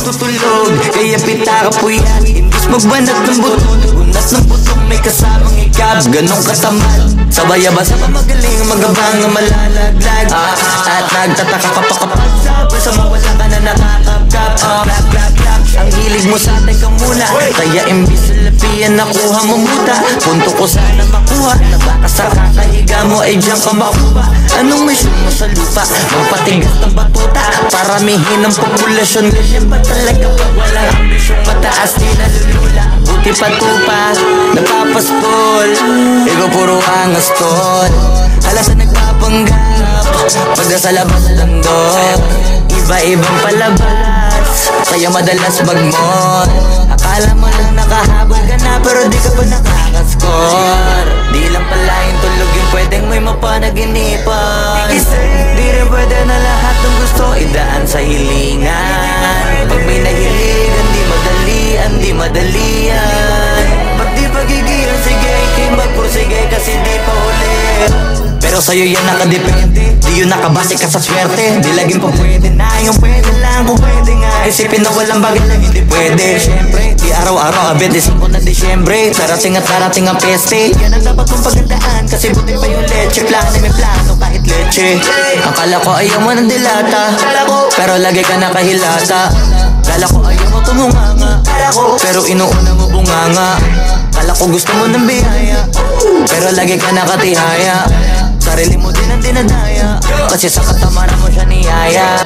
Tutulog, kaya pita ka po yan. Imbis magbanat ng buto, unas ng butong may kasamang ikab. Ganong katamad, sabay-abas na magaling, magabang na malalaglag. At nagtataka ka pa kapag sa mawala ka na nakakapkap. Clap, clap, clap, ang hilig mo sa atin ka muna. Kaya imbis sa lapian nakuha mo muta. Punto ko sana makuha, na baka sa kakahiga mo ay diyan ka makuha. Anong mission mo sa lupa? Magpatigas ng batuta, paramihin ang populasyon. Ganyan ba talaga pag walang ambisyon? Mataas di nalulula, buti patupa, napapaspol. Ikaw puro angas tol, halas na nagpapanggap. Pagka sa labas ng door, iba-ibang palabas, kaya madalas magmol. Akala mo lang nakahabol ka na, pero di ka pa nakakascore. Di lang pala yung tulog yung pwedeng may mapanaginipan. Di rin pwede na lahat ng gusto idaan sa hilingan. Pag may nahiligan, di madalian. Pag di pagigilan, sige, magpursige kasi di pa ulit. Pero sa'yo yan nakadepende, di yun nakabase ka sa swerte. Di laging pa pwede na, yung pwede lang kung pwede nga. Isipin na walang bagay lang hindi pwede. Siyempre, di araw-araw abet, 5 na Disyembre. Darating at darating ang peste, yan ang dapat mong pagandaan. Kasi buti pa yung leche, plano may plano kahit leche. Akala ko ayaw mo ng dilata, pero lagi ka nakahilata. Kala ko ayaw mo tumunganga, pero inuuna mo bunganga. Kala ko gusto mo ng biyaya, pero lagi ka nakatihaya. Sarili mo din ang dinadaya, kasi sa katamaran mo siya niyaya.